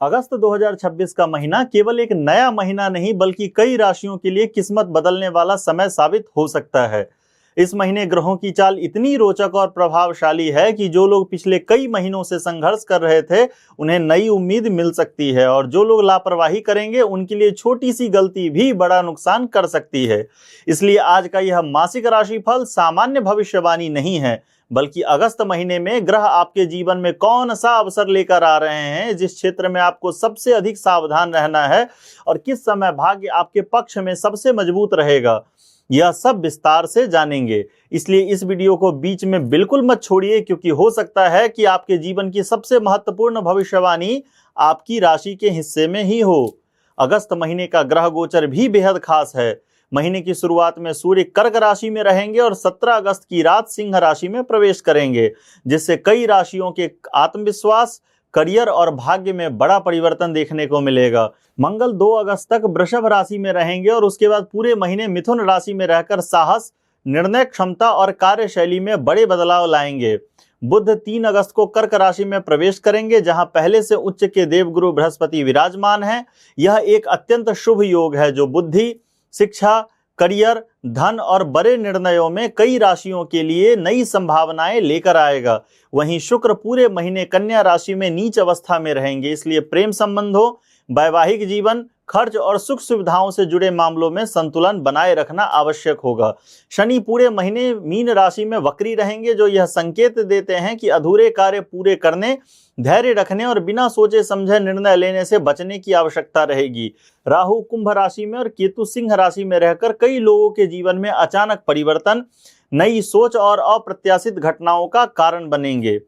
अगस्त 2026 का महीना केवल एक नया महीना नहीं बल्कि कई राशियों के लिए किस्मत बदलने वाला समय साबित हो सकता है। इस महीने ग्रहों की चाल इतनी रोचक और प्रभावशाली है कि जो लोग पिछले कई महीनों से संघर्ष कर रहे थे उन्हें नई उम्मीद मिल सकती है, और जो लोग लापरवाही करेंगे उनके लिए छोटी सी गलती भी बड़ा नुकसान कर सकती है। इसलिए आज का यह मासिक राशिफल सामान्य भविष्यवाणी नहीं है, बल्कि अगस्त महीने में ग्रह आपके जीवन में कौन सा अवसर लेकर आ रहे हैं, जिस क्षेत्र में आपको सबसे अधिक सावधान रहना है और किस समय भाग्य आपके पक्ष में सबसे मजबूत रहेगा, यह सब विस्तार से जानेंगे। इसलिए इस वीडियो को बीच में बिल्कुल मत छोड़िए, क्योंकि हो सकता है कि आपके जीवन की सबसे महत्वपूर्ण भविष्यवाणी आपकी राशि के हिस्से में ही हो। अगस्त महीने का ग्रह गोचर भी बेहद खास है। महीने की शुरुआत में सूर्य कर्क राशि में रहेंगे और 17 अगस्त की रात सिंह राशि में प्रवेश करेंगे, जिससे कई राशियों के आत्मविश्वास, करियर और भाग्य में बड़ा परिवर्तन देखने को मिलेगा। मंगल 2 अगस्त तक वृषभ राशि में रहेंगे और उसके बाद पूरे महीने मिथुन राशि में रहकर साहस, निर्णय क्षमता और कार्यशैली में बड़े बदलाव लाएंगे। बुध 3 अगस्त को कर्क राशि में प्रवेश करेंगे, जहां पहले से उच्च के देवगुरु बृहस्पति विराजमान हैं। यह एक अत्यंत शुभ योग है जो बुद्धि, शिक्षा, करियर, धन और बड़े निर्णयों में कई राशियों के लिए नई संभावनाएं लेकर आएगा। वहीं शुक्र पूरे महीने कन्या राशि में नीच अवस्था में रहेंगे, इसलिए प्रेम संबंधों, वैवाहिक जीवन, खर्च और सुख सुविधाओं से जुड़े मामलों में संतुलन बनाए रखना आवश्यक होगा। शनि पूरे महीने मीन राशि में वक्री रहेंगे, जो यह संकेत देते हैं कि अधूरे कार्य पूरे करने, धैर्य रखने और बिना सोचे समझे निर्णय लेने से बचने की आवश्यकता रहेगी। राहु कुंभ राशि में और केतु सिंह राशि में रहकर कई लोगों के जीवन में अचानक परिवर्तन, नई सोच और अप्रत्याशित घटनाओं का कारण बनेंगे।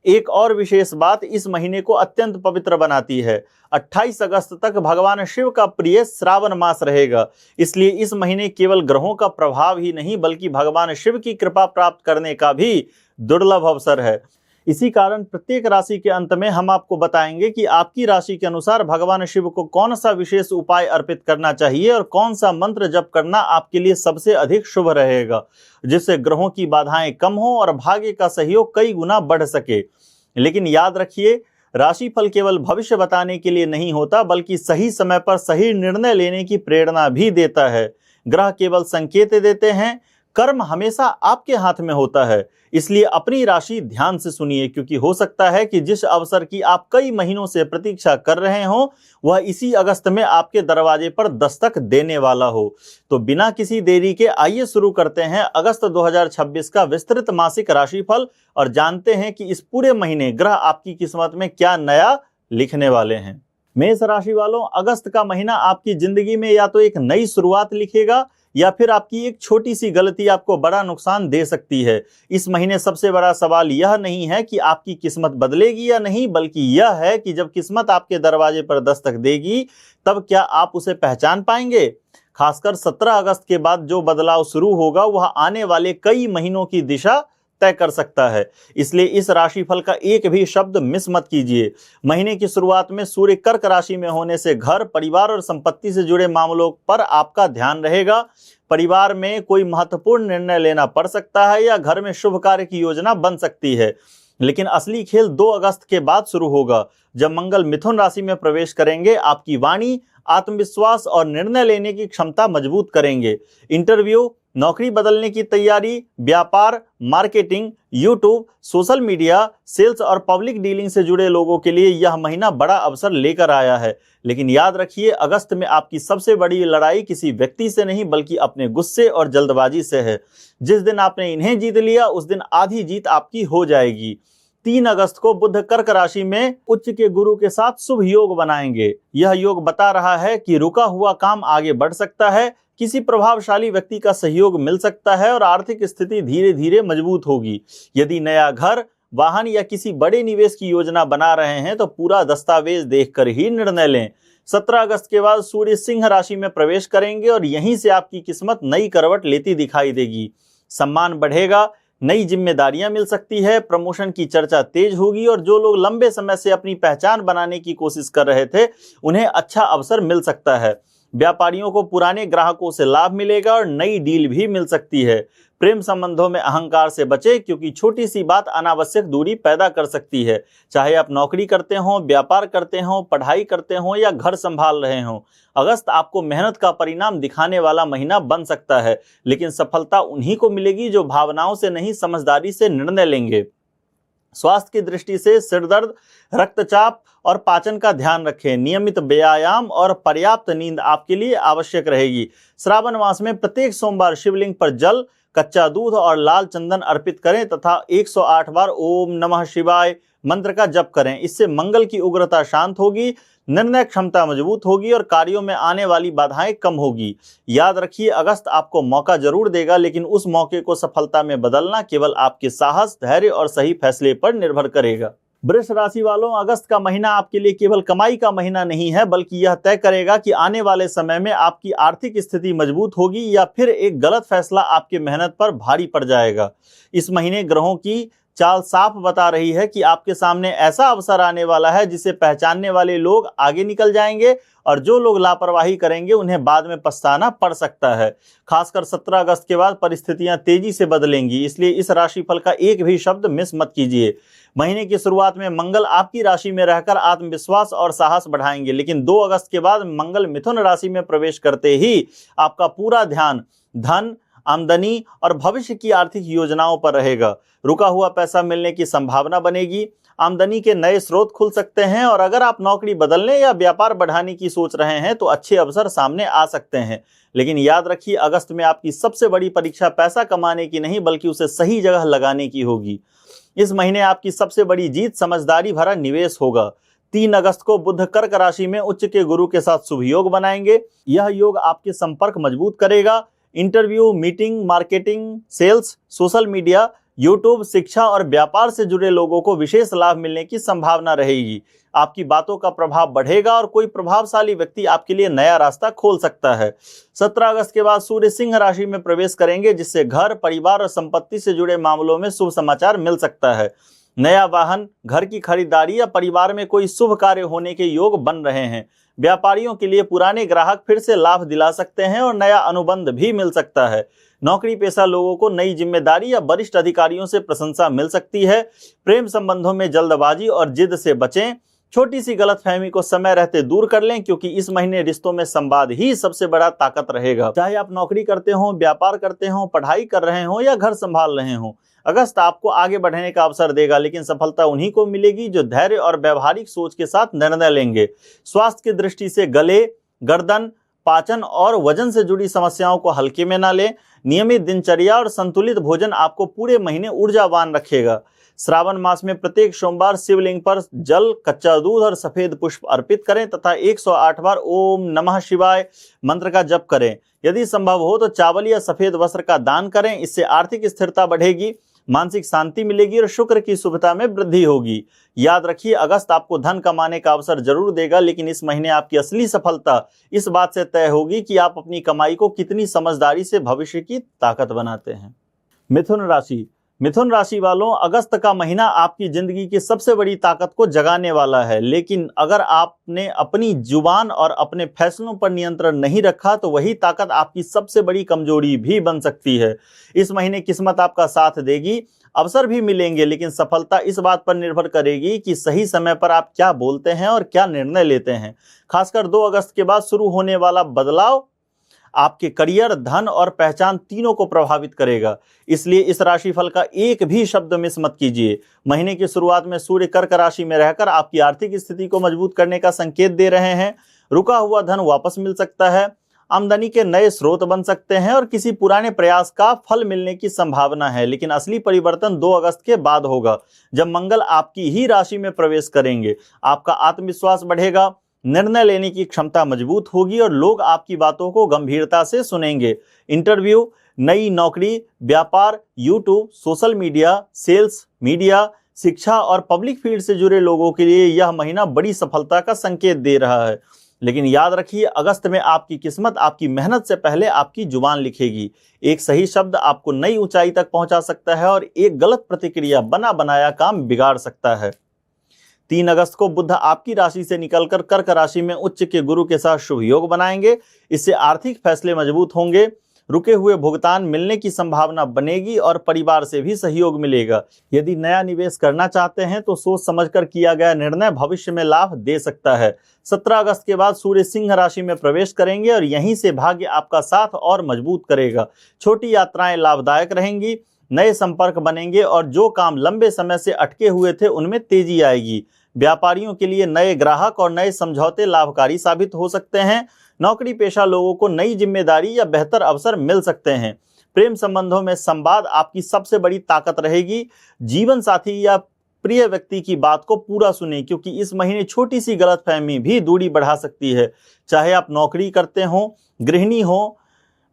एक और विशेष बात इस महीने को अत्यंत पवित्र बनाती है। 28 अगस्त तक भगवान शिव का प्रिय श्रावण मास रहेगा, इसलिए इस महीने केवल ग्रहों का प्रभाव ही नहीं बल्कि भगवान शिव की कृपा प्राप्त करने का भी दुर्लभ अवसर है। इसी कारण प्रत्येक राशि के अंत में हम आपको बताएंगे कि आपकी राशि के अनुसार भगवान शिव को कौन सा विशेष उपाय अर्पित करना चाहिए और कौन सा मंत्र जप करना आपके लिए सबसे अधिक शुभ रहेगा, जिससे ग्रहों की बाधाएं कम हो और भाग्य का सहयोग कई गुना बढ़ सके। लेकिन याद रखिए, राशिफल केवल भविष्य बताने के लिए नहीं होता बल्कि सही समय पर सही निर्णय लेने की प्रेरणा भी देता है। ग्रह केवल संकेत देते हैं, कर्म हमेशा आपके हाथ में होता है। इसलिए अपनी राशि ध्यान से सुनिए, क्योंकि हो सकता है कि जिस अवसर की आप कई महीनों से प्रतीक्षा कर रहे हो वह इसी अगस्त में आपके दरवाजे पर दस्तक देने वाला हो। तो बिना किसी देरी के आइए शुरू करते हैं अगस्त 2026 का विस्तृत मासिक राशिफल और जानते हैं कि इस पूरे महीने ग्रह आपकी किस्मत में क्या नया लिखने वाले हैं। मेष राशि वालों, अगस्त का महीना आपकी जिंदगी में या तो एक नई शुरुआत लिखेगा या फिर आपकी एक छोटी सी गलती आपको बड़ा नुकसान दे सकती है। इस महीने सबसे बड़ा सवाल यह नहीं है कि आपकी किस्मत बदलेगी या नहीं, बल्कि यह है कि जब किस्मत आपके दरवाजे पर दस्तक देगी तब क्या आप उसे पहचान पाएंगे। खासकर 17 अगस्त के बाद जो बदलाव शुरू होगा वह आने वाले कई महीनों की दिशा तय कर सकता है। इसलिए इस राशिफल का एक भी शब्द मिस मत कीजिए। महीने की शुरुआत में सूर्य कर्क राशि में होने से घर, परिवार और संपत्ति से जुड़े मामलों पर आपका ध्यान रहेगा। परिवार में कोई महत्वपूर्ण निर्णय लेना पड़ सकता है या घर में शुभ कार्य की योजना बन सकती है। लेकिन असली खेल 2 अगस्त के बाद शुरू होगा, जब मंगल मिथुन राशि में प्रवेश करेंगे। आपकी वाणी, आत्मविश्वास और निर्णय लेने की क्षमता मजबूत करेंगे। इंटरव्यू, नौकरी बदलने की तैयारी, व्यापार, marketing, YouTube, social media, sales और पब्लिक डीलिंग से जुड़े लोगों के लिए यह महीना बड़ा अवसर लेकर आया है। लेकिन याद रखिए, अगस्त में आपकी सबसे बड़ी लड़ाई किसी व्यक्ति से नहीं बल्कि अपने गुस्से और जल्दबाजी से है। जिस दिन आपने इन्हें जीत लिया उस दिन आधी जीत आपकी हो जाएगी। 3 अगस्त को बुध कर्क राशि में उच्च के गुरु के साथ शुभ योग बनाएंगे। यह योग बता रहा है कि रुका हुआ काम आगे बढ़ सकता है, किसी प्रभावशाली व्यक्ति का सहयोग मिल सकता है और आर्थिक स्थिति धीरे धीरे मजबूत होगी। यदि नया घर, वाहन या किसी बड़े निवेश की योजना बना रहे हैं तो पूरा दस्तावेज देखकर ही निर्णय लें। 17 अगस्त के बाद सूर्य सिंह राशि में प्रवेश करेंगे और यहीं से आपकी किस्मत नई करवट लेती दिखाई देगी। सम्मान बढ़ेगा, नई जिम्मेदारियां मिल सकती है, प्रमोशन की चर्चा तेज होगी और जो लोग लंबे समय से अपनी पहचान बनाने की कोशिश कर रहे थे उन्हें अच्छा अवसर मिल सकता है। व्यापारियों को पुराने ग्राहकों से लाभ मिलेगा और नई डील भी मिल सकती है। प्रेम संबंधों में अहंकार से बचें, क्योंकि छोटी सी बात अनावश्यक दूरी पैदा कर सकती है। चाहे आप नौकरी करते हों, व्यापार करते हों, पढ़ाई करते हों या घर संभाल रहे हों, अगस्त आपको मेहनत का परिणाम दिखाने वाला महीना बन सकता है। लेकिन सफलता उन्हीं को मिलेगी जो भावनाओं से नहीं, समझदारी से निर्णय लेंगे। स्वास्थ्य की दृष्टि से सिरदर्द, रक्तचाप और पाचन का ध्यान रखें। नियमित व्यायाम और पर्याप्त नींद आपके लिए आवश्यक रहेगी। श्रावण मास में प्रत्येक सोमवार शिवलिंग पर जल, कच्चा दूध और लाल चंदन अर्पित करें तथा 108 बार ओम नमः शिवाय मंत्र का जप करें। इससे मंगल की उग्रता शांत होगी, निर्णय क्षमता मजबूत होगी और कार्यों में आने वाली बाधाएं कम होगी। याद रखिए, अगस्त आपको मौका जरूर देगा, लेकिन उस मौके को सफलता में बदलना केवल आपके साहस, धैर्य और सही फैसले पर निर्भर करेगा। वृष राशि वालों, अगस्त का महीना आपके लिए केवल कमाई का महीना नहीं है, बल्कि यह तय करेगा कि आने वाले समय में आपकी आर्थिक स्थिति मजबूत होगी या फिर एक गलत फैसला आपकी मेहनत पर भारी पड़ जाएगा। इस महीने ग्रहों की चाल साफ बता रही है कि आपके सामने ऐसा अवसर आने वाला है जिसे पहचानने वाले लोग आगे निकल जाएंगे और जो लोग लापरवाही करेंगे उन्हें बाद में पछताना पड़ सकता है। खासकर 17 अगस्त के बाद परिस्थितियां तेजी से बदलेंगी, इसलिए इस राशिफल का एक भी शब्द मिस मत कीजिए। महीने की शुरुआत में मंगल आपकी राशि में रहकर आत्मविश्वास और साहस बढ़ाएंगे, लेकिन 2 अगस्त के बाद मंगल मिथुन राशि में प्रवेश करते ही आपका पूरा ध्यान धन, आमदनी और भविष्य की आर्थिक योजनाओं पर रहेगा। रुका हुआ पैसा मिलने की संभावना बनेगी, आमदनी के नए स्रोत खुल सकते हैं और अगर आप नौकरी बदलने या व्यापार बढ़ाने की सोच रहे हैं तो अच्छे अवसर सामने आ सकते हैं। लेकिन याद रखिए, अगस्त में आपकी सबसे बड़ी परीक्षा पैसा कमाने की नहीं बल्कि उसे सही जगह लगाने की होगी। इस महीने आपकी सबसे बड़ी जीत समझदारी भरा निवेश होगा। 3 अगस्त को बुध कर्क राशि में उच्च के गुरु के साथ शुभ योग बनाएंगे। यह योग आपके संपर्क मजबूत करेगा। Interview, meeting, marketing, sales, social media, YouTube, शिक्षा और व्यापार से जुड़े लोगों को विशेष लाभ मिलने की संभावना रहेगी। आपकी बातों का प्रभाव बढ़ेगा और कोई प्रभावशाली व्यक्ति आपके लिए नया रास्ता खोल सकता है। 17 अगस्त के बाद सूर्य सिंह राशि में प्रवेश करेंगे, जिससे घर, परिवार और संपत्ति से जुड़े मामलों में शुभ समाचार मिल सकता है। नया वाहन, घर की खरीदारी या परिवार में कोई शुभ कार्य होने के योग बन रहे हैं। व्यापारियों के लिए पुराने ग्राहक फिर से लाभ दिला सकते हैं और नया अनुबंध भी मिल सकता है। नौकरी पेशा लोगों को नई जिम्मेदारी या वरिष्ठ अधिकारियों से प्रशंसा मिल सकती है। प्रेम संबंधों में जल्दबाजी और जिद से बचें। छोटी सी गलतफहमी को समय रहते दूर कर लें, क्योंकि इस महीने रिश्तों में संवाद ही सबसे बड़ा ताकत रहेगा। चाहे आप नौकरी करते हों, व्यापार करते हों, पढ़ाई कर रहे हों या घर संभाल रहे हों, अगस्त आपको आगे बढ़ने का अवसर देगा, लेकिन सफलता उन्हीं को मिलेगी जो धैर्य और व्यवहारिक सोच के साथ निर्णय लेंगे। स्वास्थ्य की दृष्टि से गले, गर्दन, पाचन और वजन से जुड़ी समस्याओं को हल्के में न लें। नियमित दिनचर्या और संतुलित भोजन आपको पूरे महीने ऊर्जावान रखेगा। श्रावण मास में प्रत्येक सोमवार शिवलिंग पर जल, कच्चा दूध और सफेद पुष्प अर्पित करें तथा 108 बार ओम नमः शिवाय मंत्र का जप करें। यदि संभव हो तो चावल या सफेद वस्त्र का दान करें। इससे आर्थिक स्थिरता बढ़ेगी, मानसिक शांति मिलेगी और शुक्र की शुभता में वृद्धि होगी। याद रखिए, अगस्त आपको धन कमाने का अवसर जरूर देगा, लेकिन इस महीने आपकी असली सफलता इस बात से तय होगी कि आप अपनी कमाई को कितनी समझदारी से भविष्य की ताकत बनाते हैं। मिथुन राशि वालों, अगस्त का महीना आपकी जिंदगी की सबसे बड़ी ताकत को जगाने वाला है, लेकिन अगर आपने अपनी जुबान और अपने फैसलों पर नियंत्रण नहीं रखा तो वही ताकत आपकी सबसे बड़ी कमजोरी भी बन सकती है। इस महीने किस्मत आपका साथ देगी, अवसर भी मिलेंगे, लेकिन सफलता इस बात पर निर्भर करेगी कि सही समय पर आप क्या बोलते हैं और क्या निर्णय लेते हैं। खासकर 2 अगस्त के बाद शुरू होने वाला बदलाव आपके करियर, धन और पहचान तीनों को प्रभावित करेगा। इसलिए इस राशिफल का एक भी शब्द मिस मत कीजिए। महीने की शुरुआत में सूर्य कर्क राशि में रहकर आपकी आर्थिक स्थिति को मजबूत करने का संकेत दे रहे हैं। रुका हुआ धन वापस मिल सकता है, आमदनी के नए स्रोत बन सकते हैं और किसी पुराने प्रयास का फल मिलने की संभावना है। लेकिन असली परिवर्तन 2 अगस्त के बाद होगा, जब मंगल आपकी ही राशि में प्रवेश करेंगे। आपका आत्मविश्वास बढ़ेगा, निर्णय लेने की क्षमता मजबूत होगी और लोग आपकी बातों को गंभीरता से सुनेंगे। इंटरव्यू, नई नौकरी, व्यापार, YouTube, social media, sales, media, शिक्षा और पब्लिक फील्ड से जुड़े लोगों के लिए यह महीना बड़ी सफलता का संकेत दे रहा है। लेकिन याद रखिए, अगस्त में आपकी किस्मत आपकी मेहनत से पहले आपकी जुबान लिखेगी। एक सही शब्द आपको नई ऊंचाई तक पहुंचा सकता है और एक गलत प्रतिक्रिया बना बनाया काम बिगाड़ सकता है। 3 अगस्त को बुध आपकी राशि से निकलकर कर्क राशि में उच्च के गुरु के साथ शुभ योग बनाएंगे। इससे आर्थिक फैसले मजबूत होंगे, रुके हुए भुगतान मिलने की संभावना बनेगी और परिवार से भी सहयोग मिलेगा। यदि नया निवेश करना चाहते हैं तो सोच समझकर किया गया निर्णय भविष्य में लाभ दे सकता है। 17 अगस्त के बाद सूर्य सिंह राशि में प्रवेश करेंगे और यहीं से भाग्य आपका साथ और मजबूत करेगा। छोटी यात्राएं लाभदायक रहेंगी, नए संपर्क बनेंगे और जो काम लंबे समय से अटके हुए थे उनमें तेजी आएगी। व्यापारियों के लिए नए ग्राहक और नए समझौते लाभकारी साबित हो सकते हैं। नौकरी पेशा लोगों को नई जिम्मेदारी या बेहतर अवसर मिल सकते हैं। प्रेम संबंधों में संवाद आपकी सबसे बड़ी ताकत रहेगी। जीवन साथी या प्रिय व्यक्ति की बात को पूरा सुने, क्योंकि इस महीने छोटी सी गलतफहमी भी दूरी बढ़ा सकती है। चाहे आप नौकरी करते हो, गृहिणी हो,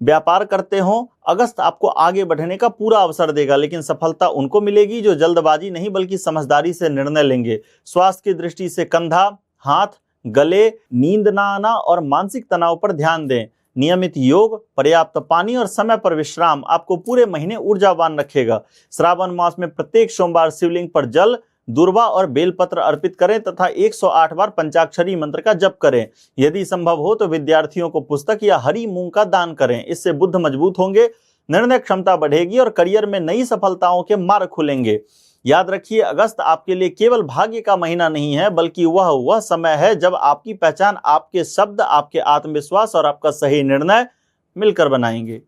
व्यापार करते हो, अगस्त आपको आगे बढ़ने का पूरा अवसर देगा, लेकिन सफलता उनको मिलेगी जो जल्दबाजी नहीं बल्कि समझदारी से निर्णय लेंगे। स्वास्थ्य की दृष्टि से कंधा, हाथ, गले, नींद ना आना और मानसिक तनाव पर ध्यान दें। नियमित योग, पर्याप्त पानी और समय पर विश्राम आपको पूरे महीने ऊर्जावान रखेगा। श्रावण मास में प्रत्येक सोमवार शिवलिंग पर जल, दूर्वा और बेलपत्र अर्पित करें तथा 108 बार पंचाक्षरी मंत्र का जप करें। यदि संभव हो तो विद्यार्थियों को पुस्तक या हरी मूंग का दान करें। इससे बुद्ध मजबूत होंगे, निर्णय क्षमता बढ़ेगी और करियर में नई सफलताओं के मार्ग खुलेंगे। याद रखिए, अगस्त आपके लिए केवल भाग्य का महीना नहीं है, बल्कि वह समय है जब आपकी पहचान आपके शब्द, आपके आत्मविश्वास और आपका सही निर्णय मिलकर बनाएंगे।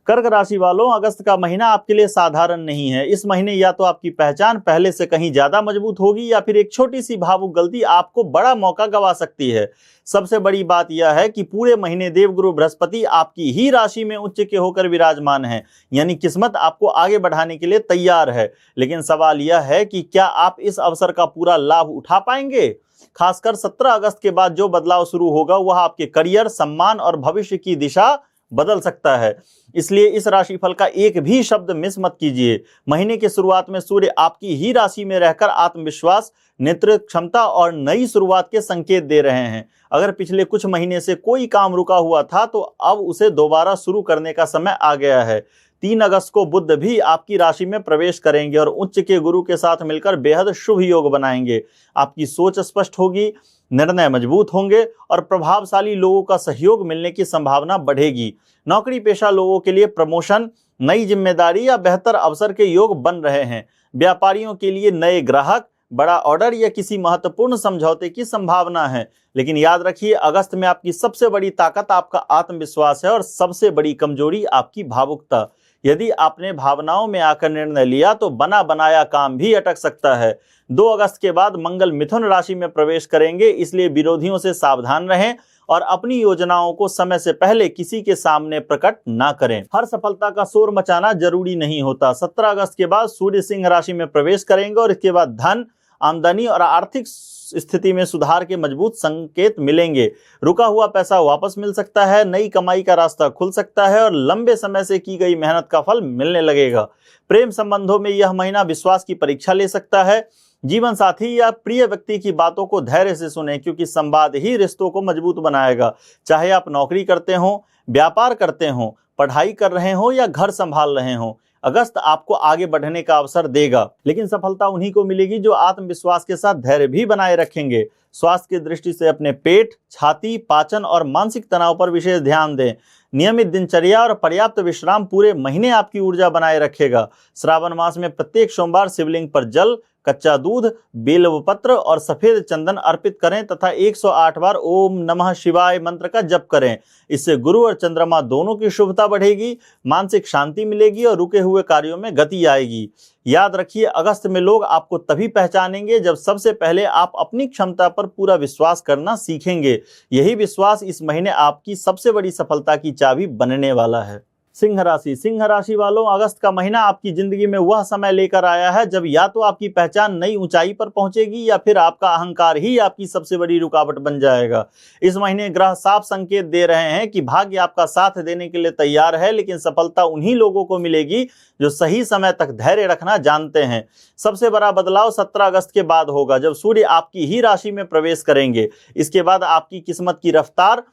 कर्क राशि वालों, अगस्त का महीना आपके लिए साधारण नहीं है। इस महीने या तो आपकी पहचान पहले से कहीं ज्यादा मजबूत होगी या फिर एक छोटी सी भावुक गलती आपको बड़ा मौका गंवा सकती है। सबसे बड़ी बात यह है कि पूरे महीने देवगुरु बृहस्पति आपकी ही राशि में उच्च के होकर विराजमान है, यानी किस्मत आपको आगे बढ़ाने के लिए तैयार है। लेकिन सवाल यह है कि क्या आप इस अवसर का पूरा लाभ उठा पाएंगे। खासकर 17 अगस्त के बाद जो बदलाव शुरू होगा वह आपके करियर, सम्मान और भविष्य की दिशा बदल सकता है। इसलिए इस राशिफल का एक भी शब्द मिस मत कीजिए। महीने की शुरुआत में सूर्य आपकी ही राशि में रहकर आत्मविश्वास, नेतृत्व क्षमता और नई शुरुआत के संकेत दे रहे हैं। अगर पिछले कुछ महीने से कोई काम रुका हुआ था तो अब उसे दोबारा शुरू करने का समय आ गया है। 3 अगस्त को बुध भी आपकी राशि में प्रवेश करेंगे और उच्च के गुरु के साथ मिलकर बेहद शुभ योग बनाएंगे। आपकी सोच स्पष्ट होगी, निर्णय मजबूत होंगे और प्रभावशाली लोगों का सहयोग मिलने की संभावना बढ़ेगी। नौकरी पेशा लोगों के लिए प्रमोशन, नई जिम्मेदारी या बेहतर अवसर के योग बन रहे हैं। व्यापारियों के लिए नए ग्राहक, बड़ा ऑर्डर या किसी महत्वपूर्ण समझौते की संभावना है। लेकिन याद रखिए, अगस्त में आपकी सबसे बड़ी ताकत आपका आत्मविश्वास है और सबसे बड़ी कमजोरी आपकी भावुकता। यदि आपने भावनाओं में आकर निर्णय लिया तो बना बनाया काम भी अटक सकता है। 2 अगस्त के बाद मंगल मिथुन राशि में प्रवेश करेंगे, इसलिए विरोधियों से सावधान रहें और अपनी योजनाओं को समय से पहले किसी के सामने प्रकट ना करें। हर सफलता का शोर मचाना जरूरी नहीं होता। 17 अगस्त के बाद सूर्य सिंह राशि में प्रवेश करेंगे और इसके बाद धन, आमदनी और आर्थिक स्थिति में सुधार के मजबूत संकेत मिलेंगे। रुका हुआ पैसा वापस मिल सकता है, नई कमाई का रास्ता खुल सकता है और लंबे समय से की गई मेहनत का फल मिलने लगेगा। प्रेम संबंधों में यह महीना विश्वास की परीक्षा ले सकता है। जीवन साथी या प्रिय व्यक्ति की बातों को धैर्य से सुनें, क्योंकि संवाद ही रिश्तों को मजबूत बनाएगा। चाहे आप नौकरी करते हो, व्यापार करते हो, पढ़ाई कर रहे हो या घर संभाल रहे हो, अगस्त आपको आगे बढ़ने का अवसर देगा। लेकिन सफलता उन्हीं को मिलेगी जो आत्मविश्वास के साथ धैर्य भी बनाए रखेंगे। स्वास्थ्य की दृष्टि से अपने पेट, छाती, पाचन और मानसिक तनाव पर विशेष ध्यान दें। नियमित दिनचर्या और पर्याप्त विश्राम पूरे महीने आपकी ऊर्जा बनाए रखेगा। श्रावण मास में प्रत्येक सोमवार शिवलिंग पर जल, कच्चा दूध, बेलपत्र और सफेद चंदन अर्पित करें तथा 108 बार ओम नमः शिवाय मंत्र का जप करें। इससे गुरु और चंद्रमा दोनों की शुभता बढ़ेगी, मानसिक शांति मिलेगी और रुके हुए कार्यों में गति आएगी। याद रखिए, अगस्त में लोग आपको तभी पहचानेंगे जब सबसे पहले आप अपनी क्षमता पर पूरा विश्वास करना सीखेंगे। यही विश्वास इस महीने आपकी सबसे बड़ी सफलता की चाबी बनने वाला है। सिंह राशि वालों, अगस्त का महीना आपकी जिंदगी में वह समय लेकर आया है जब या तो आपकी पहचान नई ऊंचाई पर पहुंचेगी या फिर आपका अहंकार ही आपकी सबसे बड़ी रुकावट बन जाएगा। इस महीने ग्रह साफ संकेत दे रहे हैं कि भाग्य आपका साथ देने के लिए तैयार है, लेकिन सफलता उन्हीं लोगों को मिलेगी जो सही समय तक धैर्य रखना जानते हैं। सबसे बड़ा बदलाव 17 अगस्त के बाद होगा, जब सूर्य आपकी ही राशि में प्रवेश करेंगे। इसके बाद आपकी किस्मत की रफ्तार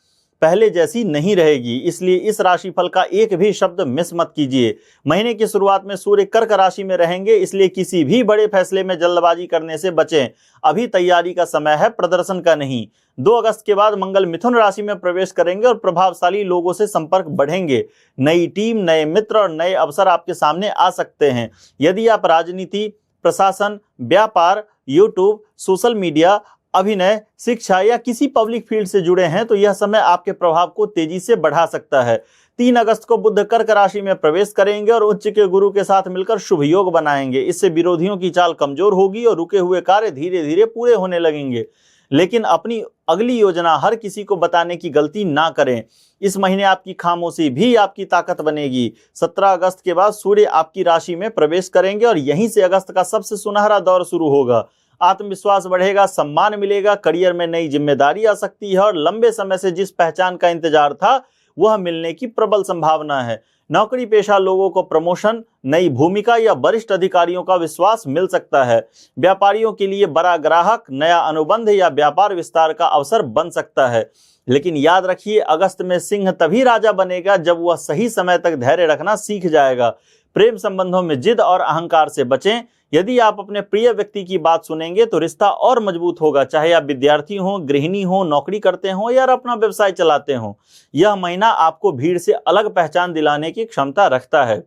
पहले जैसी नहीं रहेगी, इसलिए इस राशिफल का एक भी शब्द मिस मत कीजिए। महीने की शुरुआत में सूर्य कर्क राशि में रहेंगे, इसलिए किसी भी बड़े फैसले में जल्दबाजी करने से बचें। अभी तैयारी का समय है, प्रदर्शन का नहीं। 2 अगस्त के बाद मंगल मिथुन राशि में प्रवेश करेंगे और प्रभावशाली लोगों से संपर्क बढ़ेंगे। नई टीम, नए मित्र और नए अवसर आपके सामने आ सकते हैं। यदि आप राजनीति, प्रशासन, व्यापार, यूट्यूब, सोशल मीडिया, अभिनय, शिक्षा या किसी पब्लिक फील्ड से जुड़े हैं तो यह समय आपके प्रभाव को तेजी से बढ़ा सकता है। 3 अगस्त को बुध कर्क राशि में प्रवेश करेंगे और उच्च के गुरु के साथ मिलकर शुभ योग बनाएंगे। इससे विरोधियों की चाल कमजोर होगी और रुके हुए कार्य धीरे धीरे पूरे होने लगेंगे। लेकिन अपनी अगली योजना हर किसी को बताने की गलती ना करें। इस महीने आपकी खामोशी भी आपकी ताकत बनेगी। 17 अगस्त के बाद सूर्य आपकी राशि में प्रवेश करेंगे और यहीं से अगस्त का सबसे सुनहरा दौर शुरू होगा। आत्मविश्वास बढ़ेगा, सम्मान मिलेगा, करियर में नई जिम्मेदारी आ सकती है और लंबे समय से जिस पहचान का इंतजार था वह मिलने की प्रबल संभावना है। नौकरी पेशा लोगों को प्रमोशन, नई भूमिका या वरिष्ठ अधिकारियों का विश्वास मिल सकता है। व्यापारियों के लिए बड़ा ग्राहक, नया अनुबंध या व्यापार विस्तार का अवसर बन सकता है। लेकिन याद रखिए, अगस्त में सिंह तभी राजा बनेगा जब वह सही समय तक धैर्य रखना सीख जाएगा। प्रेम संबंधों में जिद और अहंकार से बचें। यदि आप अपने प्रिय व्यक्ति की बात सुनेंगे तो रिश्ता और मजबूत होगा, चाहे आप विद्यार्थी हो, गृहिणी हो, नौकरी करते हो या अपना व्यवसाय चलाते हो। यह महीना आपको भीड़ से अलग पहचान दिलाने की क्षमता रखता है,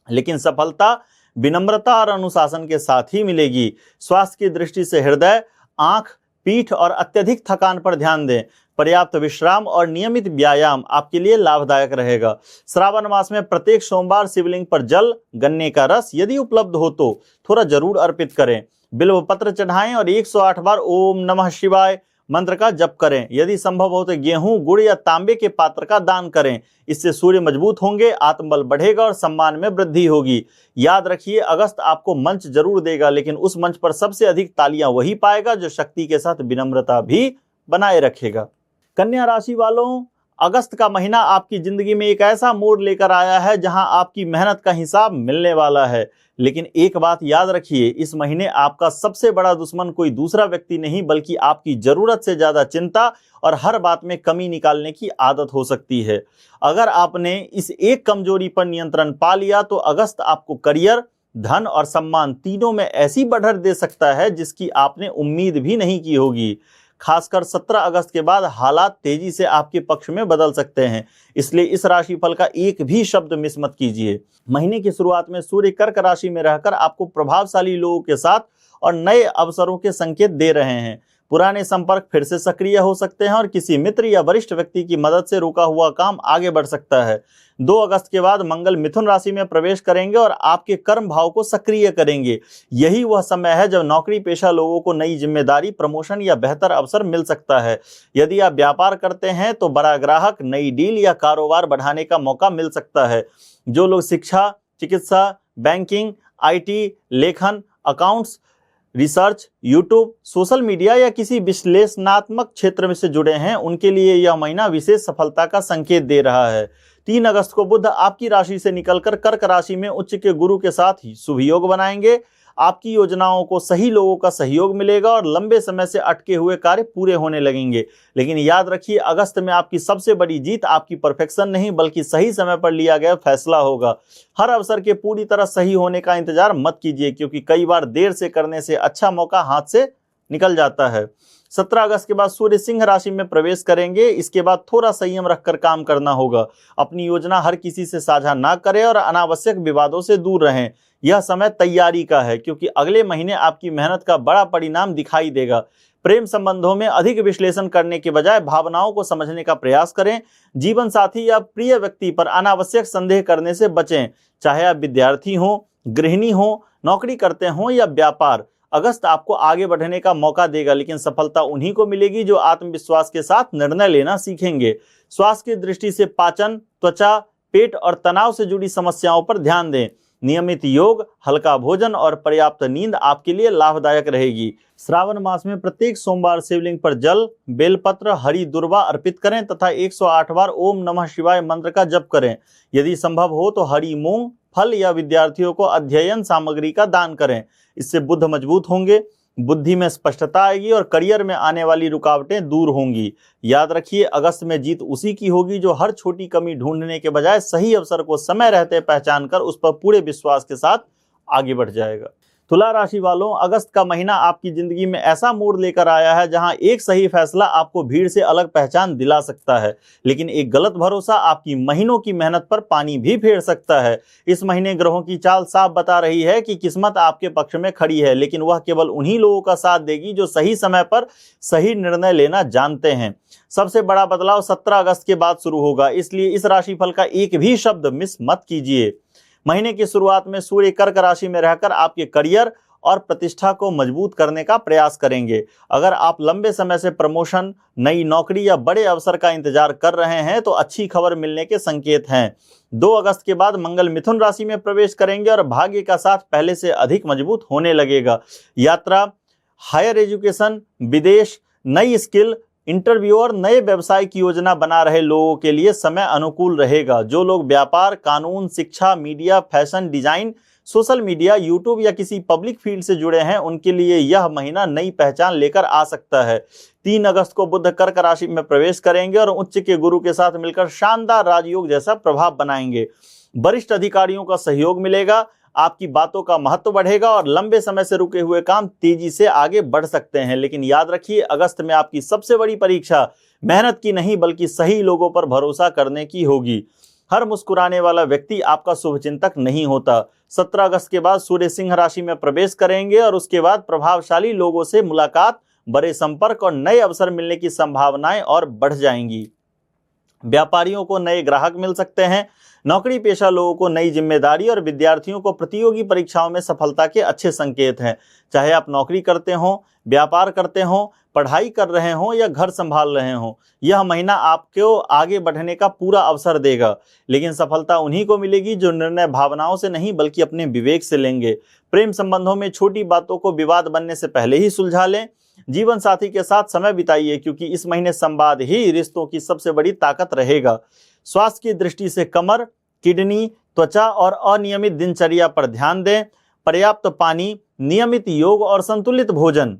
लेकिन सफलता विनम्रता और अनुशासन के साथ ही मिलेगी। स्वास्थ्य की दृष्टि से हृदय, आंख, पीठ और अत्यधिक थकान पर ध्यान दें। पर्याप्त विश्राम और नियमित व्यायाम आपके लिए लाभदायक रहेगा। श्रावण मास में प्रत्येक सोमवार शिवलिंग पर जल, गन्ने का रस यदि उपलब्ध हो तो थोड़ा जरूर अर्पित करें। बिल्व पत्र चढ़ाएं और 108 बार ओम नमः शिवाय मंत्र का जप करें। यदि संभव हो तो गेहूं, गुड़ या तांबे के पात्र का दान करें। इससे सूर्य मजबूत होंगे, आत्मबल बढ़ेगा और सम्मान में वृद्धि होगी। याद रखिए, अगस्त आपको मंच जरूर देगा, लेकिन उस मंच पर सबसे अधिक तालियां वही पाएगा जो शक्ति के साथ विनम्रता भी बनाए रखेगा। कन्या राशि वालों, अगस्त का महीना आपकी जिंदगी में एक ऐसा मोड़ लेकर आया है जहां आपकी मेहनत का हिसाब मिलने वाला है। लेकिन एक बात याद रखिए, इस महीने आपका सबसे बड़ा दुश्मन कोई दूसरा व्यक्ति नहीं बल्कि आपकी जरूरत से ज्यादा चिंता और हर बात में कमी निकालने की आदत हो सकती है। अगर आपने इस एक कमजोरी पर नियंत्रण पा लिया तो अगस्त आपको करियर, धन और सम्मान तीनों में ऐसी बढ़त दे सकता है जिसकी आपने उम्मीद भी नहीं की होगी। खासकर 17 अगस्त के बाद हालात तेजी से आपके पक्ष में बदल सकते हैं, इसलिए इस राशिफल का एक भी शब्द मिस मत कीजिए। महीने की शुरुआत में सूर्य कर्क राशि में रहकर आपको प्रभावशाली लोगों के साथ और नए अवसरों के संकेत दे रहे हैं। पुराने संपर्क फिर से सक्रिय हो सकते हैं और किसी मित्र या वरिष्ठ व्यक्ति की मदद से रुका हुआ काम आगे बढ़ सकता है। 2 अगस्त के बाद मंगल मिथुन राशि में प्रवेश करेंगे और आपके कर्म भाव को सक्रिय करेंगे। यही वह समय है जब नौकरी पेशा लोगों को नई जिम्मेदारी, प्रमोशन या बेहतर अवसर मिल सकता है। यदि आप व्यापार करते हैं तो बड़ा ग्राहक, नई डील या कारोबार बढ़ाने का मौका मिल सकता है। जो लोग शिक्षा, चिकित्सा, बैंकिंग, IT, लेखन, accounts, research, YouTube, social media या किसी विश्लेषणात्मक क्षेत्र में से जुड़े हैं उनके लिए यह महीना विशेष सफलता का संकेत दे रहा है। 3 अगस्त को बुध आपकी राशि से निकलकर कर्क राशि में उच्च के गुरु के साथ ही शुभ योग बनाएंगे। आपकी योजनाओं को सही लोगों का सहयोग मिलेगा और लंबे समय से अटके हुए कार्य पूरे होने लगेंगे। लेकिन याद रखिए, अगस्त में आपकी सबसे बड़ी जीत आपकी परफेक्शन नहीं बल्कि सही समय पर लिया गया फैसला होगा। हर अवसर के पूरी तरह सही होने का इंतजार मत कीजिए, क्योंकि कई बार देर से करने से अच्छा मौका हाथ से निकल जाता है। 17 अगस्त के बाद सूर्य सिंह राशि में प्रवेश करेंगे। इसके बाद थोड़ा संयम रखकर काम करना होगा। अपनी योजना हर किसी से साझा ना करें और अनावश्यक विवादों से दूर रहें। यह समय तैयारी का है, क्योंकि अगले महीने आपकी मेहनत का बड़ा परिणाम दिखाई देगा। प्रेम संबंधों में अधिक विश्लेषण करने के बजाय भावनाओं को समझने का प्रयास करें। जीवन साथी या प्रिय व्यक्ति पर अनावश्यक संदेह करने से बचें। चाहे आप विद्यार्थी हो, गृहिणी हो, नौकरी करते हो या व्यापार, अगस्त आपको आगे बढ़ने का मौका देगा, लेकिन सफलता उन्हीं को मिलेगी जो आत्मविश्वास के साथ निर्णय लेना सीखेंगे। स्वास्थ्य की दृष्टि से पाचन, त्वचा, पेट और तनाव से जुड़ी समस्याओं पर ध्यान दें। नियमित योग, हल्का भोजन और पर्याप्त नींद आपके लिए लाभदायक रहेगी। श्रावण मास में प्रत्येक सोमवार शिवलिंग पर जल, बेलपत्र, हरी दुर्वा अर्पित करें तथा 108 बार ओम नमः शिवाय मंत्र का जप करें। यदि संभव हो तो हरी मूंग, फल या विद्यार्थियों को अध्ययन सामग्री का दान करें। इससे बुध मजबूत होंगे, बुद्धि में स्पष्टता आएगी और करियर में आने वाली रुकावटें दूर होंगी। याद रखिए, अगस्त में जीत उसी की होगी जो हर छोटी कमी ढूंढने के बजाय सही अवसर को समय रहते पहचान कर उस पर पूरे विश्वास के साथ आगे बढ़ जाएगा। तुला राशि वालों, अगस्त का महीना आपकी जिंदगी में ऐसा मोड़ लेकर आया है जहां एक सही फैसला आपको भीड़ से अलग पहचान दिला सकता है, लेकिन एक गलत भरोसा आपकी महीनों की मेहनत पर पानी भी फेर सकता है। इस महीने ग्रहों की चाल साफ बता रही है कि किस्मत आपके पक्ष में खड़ी है, लेकिन वह केवल उन्हीं लोगों का साथ देगी जो सही समय पर सही निर्णय लेना जानते हैं। सबसे बड़ा बदलाव 17 अगस्त के बाद शुरू होगा, इसलिए इस राशिफल का एक भी शब्द मिस मत कीजिए। महीने की शुरुआत में सूर्य कर्क राशि में रहकर आपके करियर और प्रतिष्ठा को मजबूत करने का प्रयास करेंगे। अगर आप लंबे समय से प्रमोशन, नई नौकरी या बड़े अवसर का इंतजार कर रहे हैं तो अच्छी खबर मिलने के संकेत हैं। 2 अगस्त के बाद मंगल मिथुन राशि में प्रवेश करेंगे और भाग्य का साथ पहले से अधिक मजबूत होने लगेगा। यात्रा, हायर एजुकेशन, विदेश, नई स्किल, इंटरव्यू और नए व्यवसाय की योजना बना रहे लोगों के लिए समय अनुकूल रहेगा। जो लोग व्यापार, कानून, शिक्षा, media, fashion, design, social media, YouTube या किसी पब्लिक फील्ड से जुड़े हैं उनके लिए यह महीना नई पहचान लेकर आ सकता है। 3 अगस्त को बुध कर्क राशि में प्रवेश करेंगे और उच्च के गुरु के साथ मिलकर शानदार राजयोग जैसा प्रभाव बनाएंगे। वरिष्ठ अधिकारियों का सहयोग मिलेगा, आपकी बातों का महत्व बढ़ेगा और लंबे समय से रुके हुए काम तेजी से आगे बढ़ सकते हैं। लेकिन याद रखिए, अगस्त में आपकी सबसे बड़ी परीक्षा मेहनत की नहीं बल्कि सही लोगों पर भरोसा करने की होगी। हर मुस्कुराने वाला व्यक्ति आपका शुभचिंतक नहीं होता। 17 अगस्त के बाद सूर्य सिंह राशि में प्रवेश करेंगे और उसके बाद प्रभावशाली लोगों से मुलाकात, बड़े संपर्क और नए अवसर मिलने की संभावनाएं और बढ़ जाएंगी। व्यापारियों को नए ग्राहक मिल सकते हैं, नौकरी पेशा लोगों को नई जिम्मेदारी और विद्यार्थियों को प्रतियोगी परीक्षाओं में सफलता के अच्छे संकेत हैं। चाहे आप नौकरी करते हों, व्यापार करते हों, पढ़ाई कर रहे हों या घर संभाल रहे हों, यह महीना आपको आगे बढ़ने का पूरा अवसर देगा। लेकिन सफलता उन्हीं को मिलेगी जो निर्णय भावनाओं से नहीं बल्कि अपने विवेक से लेंगे। प्रेम संबंधों में छोटी बातों को विवाद बनने से पहले ही सुलझा लें। जीवन साथी के साथ समय बिताइए क्योंकि इस महीने संवाद ही रिश्तों की सबसे बड़ी ताकत रहेगा। स्वास्थ्य की दृष्टि से कमर, किडनी, त्वचा और अनियमित दिनचर्या पर ध्यान दें। पर्याप्त पानी, नियमित योग और संतुलित भोजन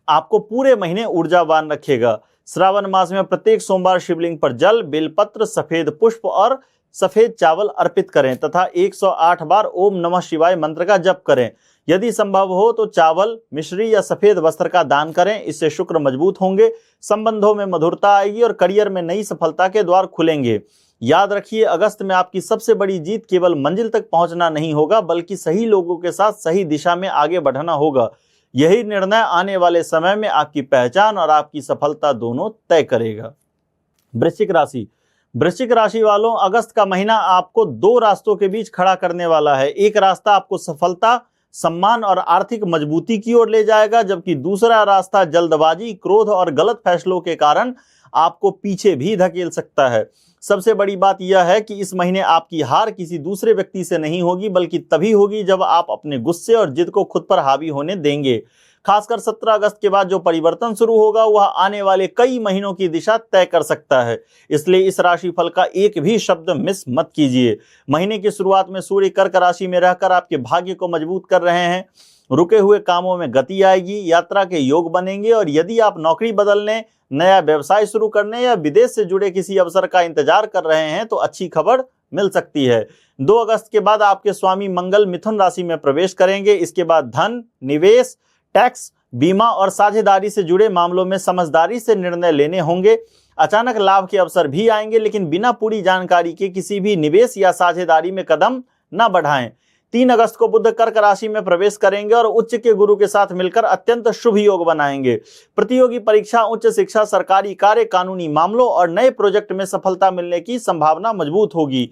आपको पूरे महीने ऊर्जावान रखेगा। श्रावण मास में प्रत्येक सोमवार शिवलिंग पर जल, बेलपत्र, सफेद पुष्प और सफेद चावल अर्पित करें तथा 108 बार ओम नमः शिवाय मंत्र का जप करें। यदि संभव हो तो चावल, मिश्री या सफेद वस्त्र का दान करें, इससे शुक्र मजबूत होंगे, संबंधों में मधुरता आएगी और करियर में नई सफलता के द्वार खुलेंगे। याद रखिए, अगस्त में आपकी सबसे बड़ी जीत केवल मंजिल तक पहुंचना नहीं होगा बल्कि सही लोगों के साथ सही दिशा में आगे बढ़ना होगा। यही निर्णय आने वाले समय में आपकी पहचान और आपकी सफलता दोनों तय करेगा। वृश्चिक राशि वालों, अगस्त का महीना आपको 2 रास्तों के बीच खड़ा करने वाला है। एक रास्ता आपको सफलता, सम्मान और आर्थिक मजबूती की ओर ले जाएगा, जबकि दूसरा रास्ता जल्दबाजी, क्रोध और गलत फैसलों के कारण आपको पीछे भी धकेल सकता है। सबसे बड़ी बात यह है कि इस महीने आपकी हार किसी दूसरे व्यक्ति से नहीं होगी बल्कि तभी होगी जब आप अपने गुस्से और जिद को खुद पर हावी होने देंगे। खासकर 17 अगस्त के बाद जो परिवर्तन शुरू होगा वह आने वाले कई महीनों की दिशा तय कर सकता है। इसलिए इस राशिफल का एक भी शब्द मिस मत कीजिए। महीने की शुरुआत में सूर्य कर्क राशि में रहकर आपके भाग्य को मजबूत कर रहे हैं। रुके हुए कामों में गति आएगी, यात्रा के योग बनेंगे और यदि आप नौकरी बदलने, नया व्यवसाय शुरू करने या विदेश से जुड़े किसी अवसर का इंतजार कर रहे हैं तो अच्छी खबर मिल सकती है। 2 अगस्त के बाद आपके स्वामी मंगल मिथुन राशि में प्रवेश करेंगे। इसके बाद धन, निवेश, टैक्स, बीमा और साझेदारी से जुड़े मामलों में समझदारी से निर्णय लेने होंगे। अचानक लाभ के अवसर भी आएंगे, लेकिन बिना पूरी जानकारी के किसी भी निवेश या साझेदारी में कदम न बढ़ाएं। 3 अगस्त को बुध कर्क राशि में प्रवेश करेंगे और उच्च के गुरु के साथ मिलकर अत्यंत शुभ योग बनाएंगे। प्रतियोगी परीक्षा, उच्च शिक्षा, सरकारी कार्य, कानूनी मामलों और नए प्रोजेक्ट में सफलता मिलने की संभावना मजबूत होगी।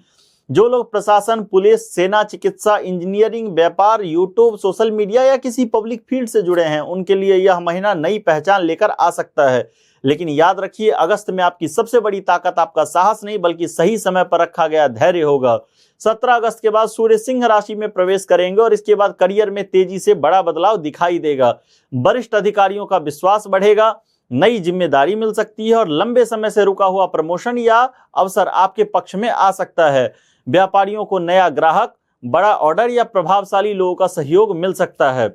जो लोग प्रशासन, पुलिस, सेना, चिकित्सा, इंजीनियरिंग, व्यापार, यूट्यूब, सोशल मीडिया या किसी पब्लिक फील्ड से जुड़े हैं उनके लिए यह महीना नई पहचान लेकर आ सकता है। लेकिन याद रखिए, अगस्त में आपकी सबसे बड़ी ताकत आपका साहस नहीं बल्कि सही समय पर रखा गया धैर्य होगा। 17 अगस्त के बाद सूर्य सिंह राशि में प्रवेश करेंगे और इसके बाद करियर में तेजी से बड़ा बदलाव दिखाई देगा। वरिष्ठ अधिकारियों का विश्वास बढ़ेगा, नई जिम्मेदारी मिल सकती है और लंबे समय से रुका हुआ प्रमोशन या अवसर आपके पक्ष में आ सकता है। व्यापारियों को नया ग्राहक, बड़ा ऑर्डर या प्रभावशाली लोगों का सहयोग मिल सकता है।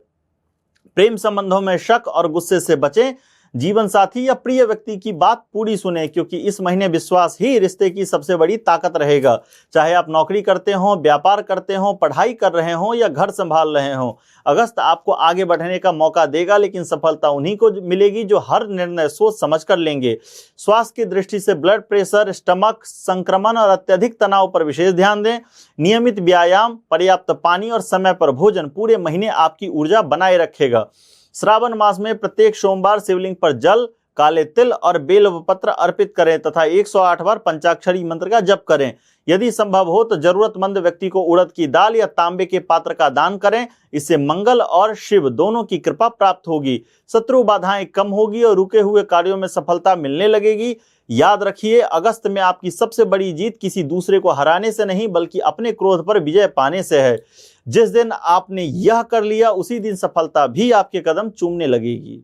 प्रेम संबंधों में शक और गुस्से से बचें। जीवन साथी या प्रिय व्यक्ति की बात पूरी सुने, क्योंकि इस महीने विश्वास ही रिश्ते की सबसे बड़ी ताकत रहेगा। चाहे आप नौकरी करते हो, व्यापार करते हो, पढ़ाई कर रहे हो या घर संभाल रहे हो, अगस्त आपको आगे बढ़ने का मौका देगा, लेकिन सफलता उन्हीं को मिलेगी जो हर निर्णय सोच समझ कर लेंगे। स्वास्थ्य की दृष्टि से ब्लड प्रेशर, स्टमक संक्रमण और अत्यधिक तनाव पर विशेष ध्यान दें। नियमित व्यायाम, पर्याप्त पानी और समय पर भोजन पूरे महीने आपकी ऊर्जा बनाए रखेगा। श्रावण मास में प्रत्येक सोमवार शिवलिंग पर जल, काले तिल और बेलपत्र अर्पित करें तथा 108 बार पंचाक्षरी मंत्र का जप करें। यदि संभव हो तो जरूरतमंद व्यक्ति को उड़द की दाल या तांबे के पात्र का दान करें। इससे मंगल और शिव दोनों की कृपा प्राप्त होगी, शत्रु बाधाएं कम होगी और रुके हुए कार्यों में सफलता मिलने लगेगी। याद रखिए, अगस्त में आपकी सबसे बड़ी जीत किसी दूसरे को हराने से नहीं बल्कि अपने क्रोध पर विजय पाने से है। जिस दिन आपने यह कर लिया उसी दिन सफलता भी आपके कदम चूमने लगेगी।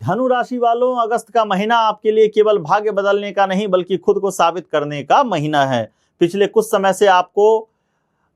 धनु राशि वालों, अगस्त का महीना आपके लिए केवल भाग्य बदलने का नहीं बल्कि खुद को साबित करने का महीना है। पिछले कुछ समय से आपको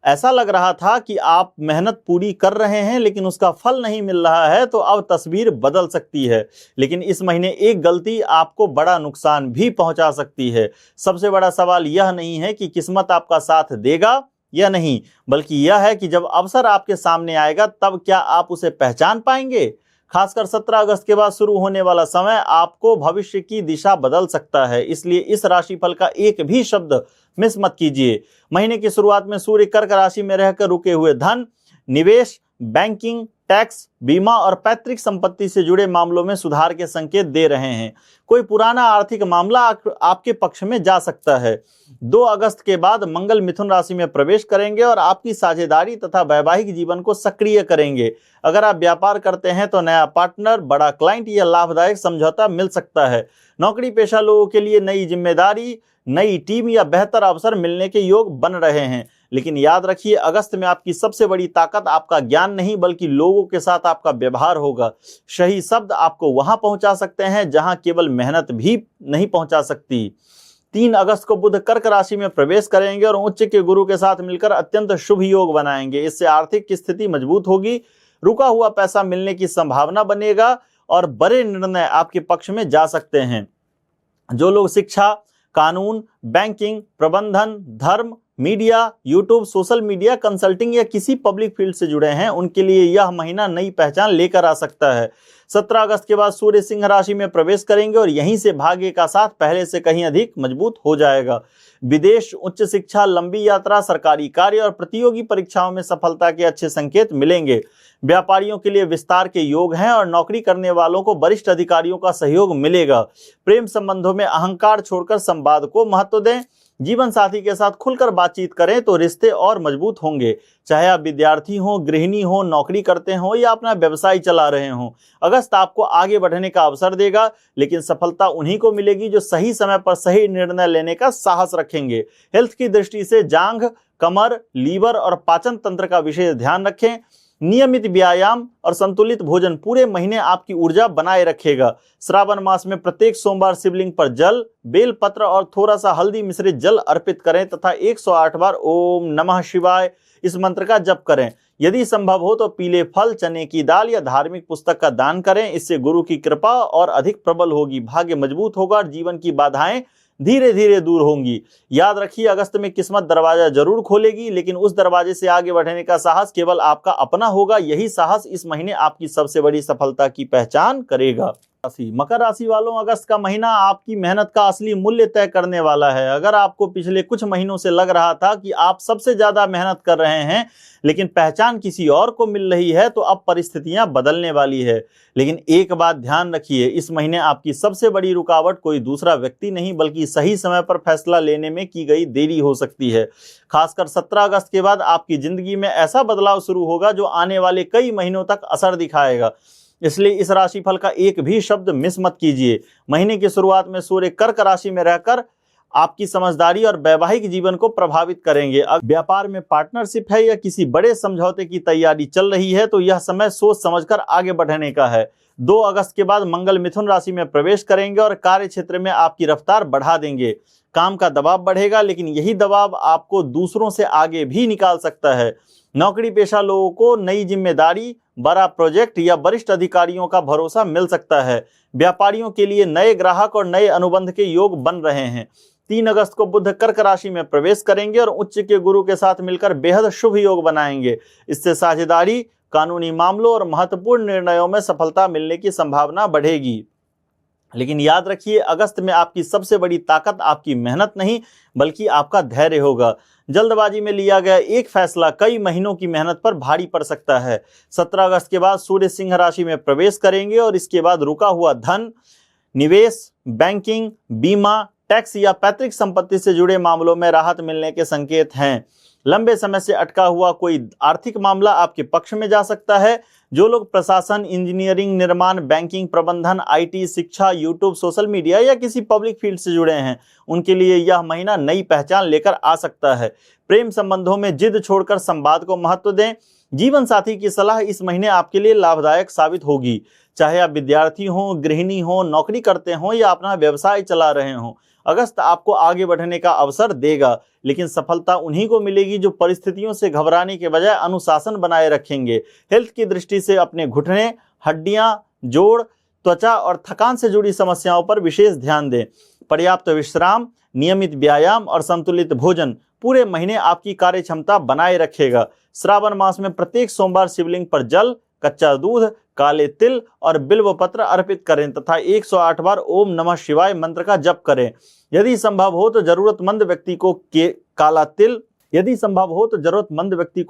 ऐसा लग रहा था कि आप मेहनत पूरी कर रहे हैं लेकिन उसका फल नहीं मिल रहा है, तो अब तस्वीर बदल सकती है। लेकिन इस महीने एक गलती आपको बड़ा नुकसान भी पहुंचा सकती है। सबसे बड़ा सवाल यह नहीं है कि किस्मत आपका साथ देगा या नहीं, बल्कि यह है कि जब अवसर आपके सामने आएगा तब क्या आप उसे पहचान पाएंगे। खासकर 17 अगस्त के बाद शुरू होने वाला समय आपको भविष्य की दिशा बदल सकता है, इसलिए इस राशिफल का एक भी शब्द मिस मत कीजिए। महीने की शुरुआत में सूर्य कर्क राशि में रहकर रुके हुए धन, निवेश, बैंकिंग, टैक्स, बीमा और पैतृक संपत्ति से जुड़े मामलों में सुधार के संकेत दे रहे हैं। कोई पुराना आर्थिक मामला आपके पक्ष में जा सकता है। 2 अगस्त के बाद मंगल मिथुन राशि में प्रवेश करेंगे और आपकी साझेदारी तथा वैवाहिक जीवन को सक्रिय करेंगे। अगर आप व्यापार करते हैं तो नया पार्टनर, बड़ा क्लाइंट या लाभदायक समझौता मिल सकता है। नौकरी पेशा लोगों के लिए नई जिम्मेदारी, नई टीम या बेहतर अवसर मिलने के योग बन रहे हैं। लेकिन याद रखिए, अगस्त में आपकी सबसे बड़ी ताकत आपका ज्ञान नहीं बल्कि लोगों के साथ आपका व्यवहार होगा। सही शब्द आपको वहां पहुंचा सकते हैं जहां केवल मेहनत भी नहीं पहुंचा सकती। 3 अगस्त को बुध कर्क राशि में प्रवेश करेंगे और उच्च के गुरु के साथ मिलकर अत्यंत शुभ योग बनाएंगे। इससे आर्थिक स्थिति मजबूत होगी, रुका हुआ पैसा मिलने की संभावना बनेगा और बड़े निर्णय आपके पक्ष में जा सकते हैं। जो लोग शिक्षा, कानून, बैंकिंग, प्रबंधन, धर्म, media, YouTube, social media, consulting या किसी पब्लिक फील्ड से जुड़े हैं उनके लिए यह महीना नई पहचान लेकर आ सकता है। 17 अगस्त के बाद सूर्य सिंह राशि में प्रवेश करेंगे और यहीं से भाग्य का साथ पहले से कहीं अधिक मजबूत हो जाएगा। विदेश, उच्च शिक्षा, लंबी यात्रा, सरकारी कार्य और प्रतियोगी परीक्षाओं में सफलता के अच्छे संकेत मिलेंगे। व्यापारियों के लिए विस्तार के योग हैं और नौकरी करने वालों को वरिष्ठ अधिकारियों का सहयोग मिलेगा। प्रेम संबंधों में अहंकार छोड़कर संवाद को महत्व दें। जीवन साथी के साथ खुलकर बातचीत करें तो रिश्ते और मजबूत होंगे। चाहे आप विद्यार्थी हो, गृहिणी हो, नौकरी करते हो या अपना व्यवसाय चला रहे हो, अगस्त आपको आगे बढ़ने का अवसर देगा, लेकिन सफलता उन्हीं को मिलेगी जो सही समय पर सही निर्णय लेने का साहस रखेंगे। हेल्थ की दृष्टि से जांघ, कमर, लीवर और पाचन तंत्र का विशेष ध्यान रखें। नियमित व्यायाम और संतुलित भोजन पूरे महीने आपकी ऊर्जा बनाए रखेगा। श्रावण मास में प्रत्येक सोमवार शिवलिंग पर जल, बेल पत्र और थोड़ा सा हल्दी मिश्रित जल अर्पित करें तथा 108 बार ओम नमः शिवाय इस मंत्र का जप करें। यदि संभव हो तो पीले फल, चने की दाल या धार्मिक पुस्तक का दान करें। इससे गुरु की कृपा और अधिक प्रबल होगी, भाग्य मजबूत होगा और जीवन की बाधाएं धीरे धीरे दूर होंगी। याद रखिए, अगस्त में किस्मत दरवाजा जरूर खोलेगी, लेकिन उस दरवाजे से आगे बढ़ने का साहस केवल आपका अपना होगा। यही साहस इस महीने आपकी सबसे बड़ी सफलता की पहचान करेगा। मकर राशि वालों, अगस्त का महीना आपकी मेहनत का असली मूल्य तय करने वाला है। अगर आपको पिछले कुछ महीनों से लग रहा था कि आप सबसे ज्यादा मेहनत कर रहे हैं लेकिन पहचान किसी और को मिल रही है, तो अब परिस्थितियां बदलने वाली है। लेकिन एक बात ध्यान रखिए, इस महीने आपकी सबसे बड़ी रुकावट कोई दूसरा व्यक्ति नहीं बल्कि सही समय पर फैसला लेने में की गई देरी हो सकती है। खासकर 17 अगस्त के बाद आपकी जिंदगी में ऐसा बदलाव शुरू होगा जो आने वाले कई महीनों तक असर दिखाएगा। इसलिए इस राशिफल का एक भी शब्द मिस मत कीजिए। महीने की शुरुआत में सूर्य कर्क राशि में रहकर आपकी समझदारी और वैवाहिक जीवन को प्रभावित करेंगे। अगर व्यापार में पार्टनरशिप है या किसी बड़े समझौते की तैयारी चल रही है तो यह समय सोच समझकर आगे बढ़ने का है। 2 अगस्त के बाद मंगल मिथुन राशि में प्रवेश करेंगे और कार्य क्षेत्र में आपकी रफ्तार बढ़ा देंगे। काम का दबाव बढ़ेगा, लेकिन यही दबाव आपको दूसरों से आगे भी निकाल सकता है। नौकरी पेशा लोगों को नई जिम्मेदारी, बड़ा प्रोजेक्ट या वरिष्ठ अधिकारियों का भरोसा मिल सकता है। व्यापारियों के लिए नए ग्राहक और नए अनुबंध के योग बन रहे हैं। 3 अगस्त को बुध कर्क राशि में प्रवेश करेंगे और उच्च के गुरु के साथ मिलकर बेहद शुभ योग बनाएंगे। इससे साझेदारी, कानूनी मामलों और महत्वपूर्ण निर्णयों में सफलता मिलने की संभावना बढ़ेगी। लेकिन याद रखिए, अगस्त में आपकी सबसे बड़ी ताकत आपकी मेहनत नहीं बल्कि आपका धैर्य होगा। जल्दबाजी में लिया गया एक फैसला कई महीनों की मेहनत पर भारी पड़ सकता है। 17 अगस्त के बाद सूर्य सिंह राशि में प्रवेश करेंगे और इसके बाद रुका हुआ धन, निवेश, बैंकिंग, बीमा, टैक्स या पैतृक संपत्ति से जुड़े मामलों में राहत मिलने के संकेत हैं। लंबे समय से अटका हुआ कोई आर्थिक मामला आपके पक्ष में जा सकता है। जो लोग प्रशासन, इंजीनियरिंग, निर्माण, बैंकिंग, प्रबंधन, आईटी, शिक्षा, यूट्यूब, सोशल मीडिया या किसी पब्लिक फील्ड से जुड़े हैं, उनके लिए यह महीना नई पहचान लेकर आ सकता है। प्रेम संबंधों में जिद छोड़कर संवाद को महत्व दें। जीवन साथी की सलाह इस महीने आपके लिए लाभदायक साबित होगी। चाहे आप विद्यार्थी हों, गृहिणी हों, नौकरी करते हों या अपना व्यवसाय चला रहे हों, अगस्त आपको आगे बढ़ने का अवसर देगा। लेकिन सफलता उन्हीं को मिलेगी जो परिस्थितियों से घबराने के बजाय अनुशासन बनाए रखेंगे। हेल्थ की दृष्टि से अपने घुटने, हड्डियां, जोड़, त्वचा और थकान से जुड़ी समस्याओं पर विशेष ध्यान दें। पर्याप्त विश्राम, नियमित व्यायाम और संतुलित भोजन पूरे महीने आपकी कार्य क्षमता बनाए रखेगा। श्रावण मास में प्रत्येक सोमवार शिवलिंग पर जल, कच्चा दूध, काले तिल और बिल्व पत्र अर्पित करें तथा 108 बार ओम नमः शिवाय मंत्र का जप करें। यदि संभव हो तो जरूरतमंद व्यक्ति को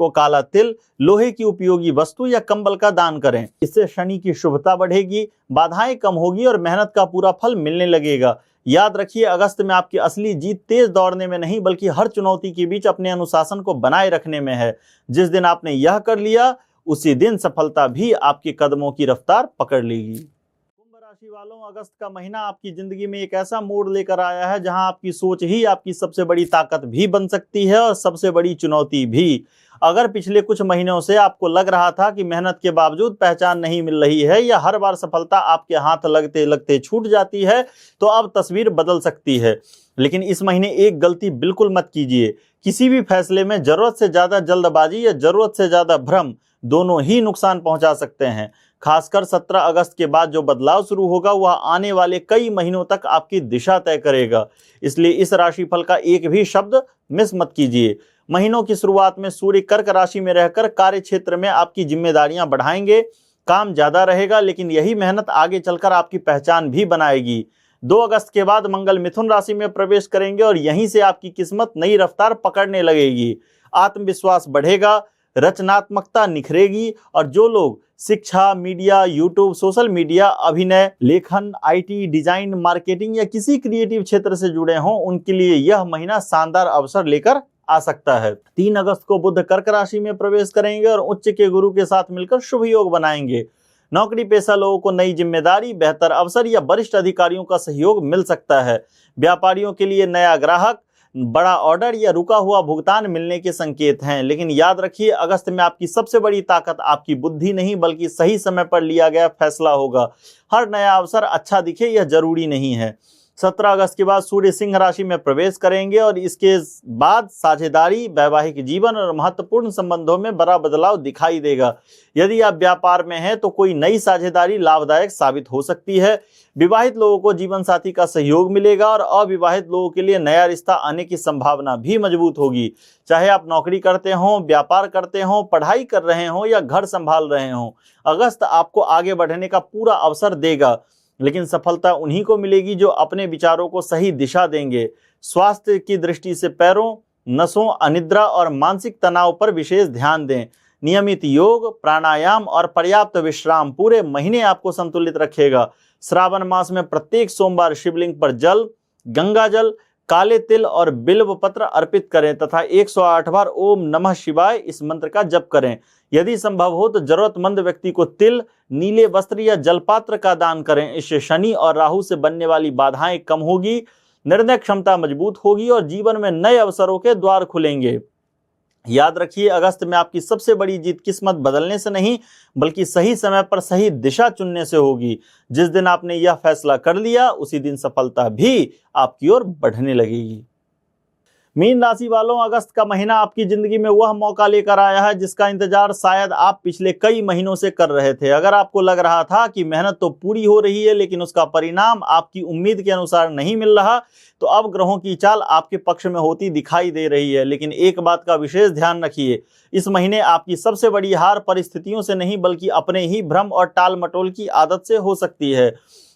काला तिल, लोहे की उपयोगी वस्तु या कंबल का दान करें। इससे शनि की शुभता बढ़ेगी, बाधाएं कम होगी और मेहनत का पूरा फल मिलने लगेगा। याद रखिए, अगस्त में आपकी असली जीत तेज दौड़ने में नहीं बल्कि हर चुनौती के बीच अपने अनुशासन को बनाए रखने में है। जिस दिन आपने यह कर लिया, उसी दिन सफलता भी आपके कदमों की रफ्तार पकड़ लेगी। कुंभ राशि वालों, अगस्त का महीना आपकी जिंदगी में एक ऐसा मोड़ लेकर आया है जहां आपकी सोच ही आपकी सबसे बड़ी ताकत भी बन सकती है और सबसे बड़ी चुनौती भी। अगर पिछले कुछ महीनों से आपको लग रहा था कि मेहनत के बावजूद पहचान नहीं मिल रही है या हर बार सफलता आपके हाथ लगते लगते छूट जाती है, तो अब तस्वीर बदल सकती है। लेकिन इस महीने एक गलती बिल्कुल मत कीजिए। किसी भी फैसले में जरूरत से ज्यादा जल्दबाजी या जरूरत से ज्यादा भ्रम दोनों ही नुकसान पहुंचा सकते हैं। खासकर 17 अगस्त के बाद जो बदलाव शुरू होगा वह आने वाले कई महीनों तक आपकी दिशा तय करेगा। इसलिए इस राशिफल का एक भी शब्द मिस मत कीजिए। महीनों की शुरुआत में सूर्य कर्क राशि में रहकर कार्य क्षेत्र में आपकी जिम्मेदारियां बढ़ाएंगे। काम ज्यादा रहेगा, लेकिन यही मेहनत आगे चलकर आपकी पहचान भी बनाएगी। 2 अगस्त के बाद मंगल मिथुन राशि में प्रवेश करेंगे और यहीं से आपकी किस्मत नई रफ्तार पकड़ने लगेगी। आत्मविश्वास बढ़ेगा, रचनात्मकता निखरेगी और जो लोग शिक्षा, मीडिया, यूट्यूब, सोशल मीडिया, अभिनय, लेखन, आईटी, डिजाइन, मार्केटिंग या किसी क्रिएटिव क्षेत्र से जुड़े हों, उनके लिए यह महीना शानदार अवसर लेकर आ सकता है। 3 अगस्त को बुध कर्क राशि में प्रवेश करेंगे और उच्च के गुरु के साथ मिलकर शुभ योग बनाएंगे। नौकरी पेशा लोगों को नई जिम्मेदारी, बेहतर अवसर या वरिष्ठ अधिकारियों का सहयोग मिल सकता है। व्यापारियों के लिए नया ग्राहक, बड़ा ऑर्डर या रुका हुआ भुगतान मिलने के संकेत हैं। लेकिन याद रखिए, अगस्त में आपकी सबसे बड़ी ताकत आपकी बुद्धि नहीं बल्कि सही समय पर लिया गया फैसला होगा। हर नया अवसर अच्छा दिखे यह जरूरी नहीं है। 17 अगस्त के बाद सूर्य सिंह राशि में प्रवेश करेंगे और इसके बाद साझेदारी, वैवाहिक जीवन और महत्वपूर्ण संबंधों में बड़ा बदलाव दिखाई देगा। यदि आप व्यापार में हैं तो कोई नई साझेदारी लाभदायक साबित हो सकती है। विवाहित लोगों को जीवन साथी का सहयोग मिलेगा और अविवाहित लोगों के लिए नया रिश्ता आने की संभावना भी मजबूत होगी। चाहे आप नौकरी करते हों, व्यापार करते हों, पढ़ाई कर रहे हों या घर संभाल रहे हों, अगस्त आपको आगे बढ़ने का पूरा अवसर देगा। लेकिन सफलता उन्हीं को मिलेगी जो अपने विचारों को सही दिशा देंगे। स्वास्थ्य की दृष्टि से पैरों, नसों, अनिद्रा और मानसिक तनाव पर विशेष ध्यान दें। नियमित योग, प्राणायाम और पर्याप्त विश्राम पूरे महीने आपको संतुलित रखेगा। श्रावण मास में प्रत्येक सोमवार शिवलिंग पर जल, गंगा जल, काले तिल और बिल्व पत्र अर्पित करें तथा 108 बार ओम नमः शिवाय इस मंत्र का जप करें। यदि संभव हो तो जरूरतमंद व्यक्ति को तिल, नीले वस्त्र या जलपात्र का दान करें। इससे शनि और राहु से बनने वाली बाधाएं कम होगी, निर्णय क्षमता मजबूत होगी और जीवन में नए अवसरों के द्वार खुलेंगे। याद रखिए, अगस्त में आपकी सबसे बड़ी जीत किस्मत बदलने से नहीं बल्कि सही समय पर सही दिशा चुनने से होगी। जिस दिन आपने यह फैसला कर लिया उसी दिन सफलता भी आपकी ओर बढ़ने लगेगी। मीन राशि वालों, अगस्त का महीना आपकी जिंदगी में वह मौका लेकर आया है जिसका इंतजार शायद आप पिछले कई महीनों से कर रहे थे। अगर आपको लग रहा था कि मेहनत तो पूरी हो रही है लेकिन उसका परिणाम आपकी उम्मीद के अनुसार नहीं मिल रहा, तो अब ग्रहों की चाल आपके पक्ष में होती दिखाई दे रही है। लेकिन एक बात का विशेष ध्यान रखिए, इस महीने आपकी सबसे बड़ी हार परिस्थितियों से नहीं बल्कि अपने ही भ्रम और टाल मटोल की आदत से हो सकती है।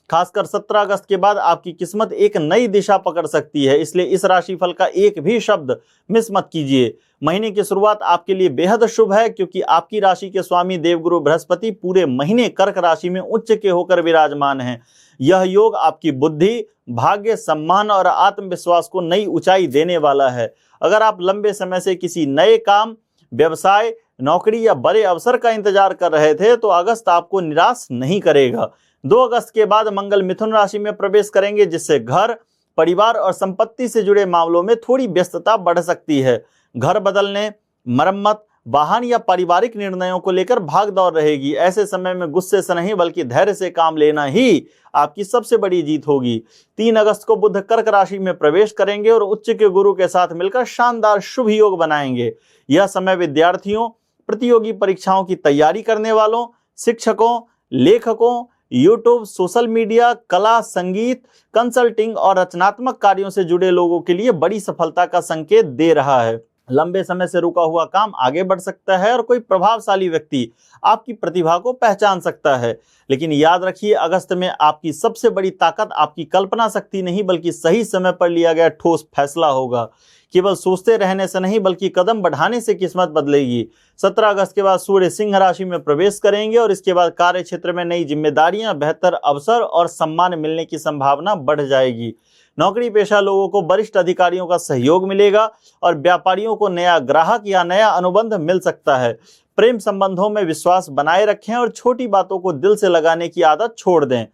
खासकर 17 अगस्त के बाद आपकी किस्मत एक नई दिशा पकड़ सकती है, इसलिए इस राशिफल का एक भी शब्द मिस मत कीजिए। महीने की शुरुआत आपके लिए बेहद शुभ है क्योंकि आपकी राशि के स्वामी देवगुरु बृहस्पति पूरे महीने कर्क राशि में उच्च के होकर विराजमान हैं। यह योग आपकी बुद्धि, भाग्य, सम्मान और आत्मविश्वास को नई ऊंचाई देने वाला है। अगर आप लंबे समय से किसी नए काम, व्यवसाय, नौकरी या बड़े अवसर का इंतजार कर रहे थे तो अगस्त आपको निराश नहीं करेगा। 2 अगस्त के बाद मंगल मिथुन राशि में प्रवेश करेंगे जिससे घर, परिवार और संपत्ति से जुड़े मामलों में थोड़ी व्यस्तता बढ़ सकती है। घर बदलने, मरम्मत, वाहन या पारिवारिक निर्णयों को लेकर भागदौड़ रहेगी। ऐसे समय में गुस्से से नहीं बल्कि धैर्य से काम लेना ही आपकी सबसे बड़ी जीत होगी। 3 अगस्त को बुध कर्क राशि में प्रवेश करेंगे और उच्च के गुरु के साथ मिलकर शानदार शुभ योग बनाएंगे। यह समय विद्यार्थियों, प्रतियोगी परीक्षाओं की तैयारी करने वालों, शिक्षकों, लेखकों, यूट्यूब, सोशल मीडिया, कला, संगीत, कंसल्टिंग और रचनात्मक कार्यों से जुड़े लोगों के लिए बड़ी सफलता का संकेत दे रहा है। लंबे समय से रुका हुआ काम आगे बढ़ सकता है और कोई प्रभावशाली व्यक्ति आपकी प्रतिभा को पहचान सकता है। लेकिन याद रखिए, अगस्त में आपकी सबसे बड़ी ताकत आपकी कल्पना शक्ति नहीं बल्कि सही समय पर लिया गया ठोस फैसला होगा। केवल सोचते रहने से नहीं बल्कि कदम बढ़ाने से किस्मत बदलेगी। 17 अगस्त के बाद सूर्य सिंह राशि में प्रवेश करेंगे और इसके बाद कार्य क्षेत्र में नई जिम्मेदारियां, बेहतर अवसर और सम्मान मिलने की संभावना बढ़ जाएगी। नौकरी पेशा लोगों को वरिष्ठ अधिकारियों का सहयोग मिलेगा और व्यापारियों को नया ग्राहक या नया अनुबंध मिल सकता है। प्रेम संबंधों में विश्वास बनाए रखें और छोटी बातों को दिल से लगाने की आदत छोड़ दें।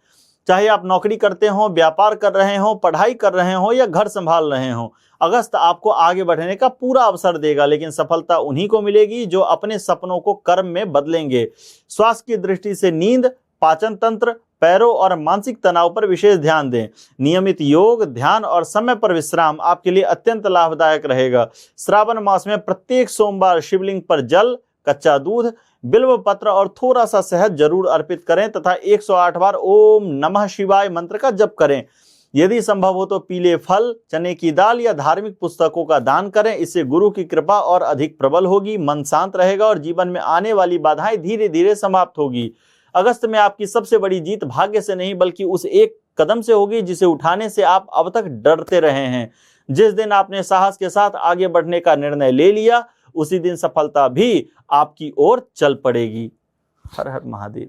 चाहे आप नौकरी करते हों, व्यापार कर रहे हों, पढ़ाई कर रहे हों या घर संभाल रहे हों, अगस्त आपको आगे बढ़ने का पूरा अवसर देगा। लेकिन सफलता उन्हीं को मिलेगी जो अपने सपनों को कर्म में बदलेंगे। स्वास्थ्य की दृष्टि से नींद, पाचन तंत्र, पैरों और मानसिक तनाव पर विशेष ध्यान दें। नियमित योग, ध्यान और समय पर विश्राम आपके लिए अत्यंत लाभदायक रहेगा। श्रावण मास में प्रत्येक सोमवार शिवलिंग पर जल, कच्चा दूध, बिल्व पत्र और थोड़ा सा शहद जरूर अर्पित करें तथा 108 बार ओम नमः शिवाय मंत्र का जप करें। यदि संभव हो तो पीले फल, चने की दाल या धार्मिक पुस्तकों का दान करें। इससे गुरु की कृपा और अधिक प्रबल होगी, मन शांत रहेगा और जीवन में आने वाली बाधाएं धीरे धीरे समाप्त होगी। अगस्त में आपकी सबसे बड़ी जीत भाग्य से नहीं बल्कि उस एक कदम से होगी जिसे उठाने से आप अब तक डरते रहे हैं। जिस दिन आपने साहस के साथ आगे बढ़ने का निर्णय ले लिया उसी दिन सफलता भी आपकी ओर चल पड़ेगी। हर हर महादेव।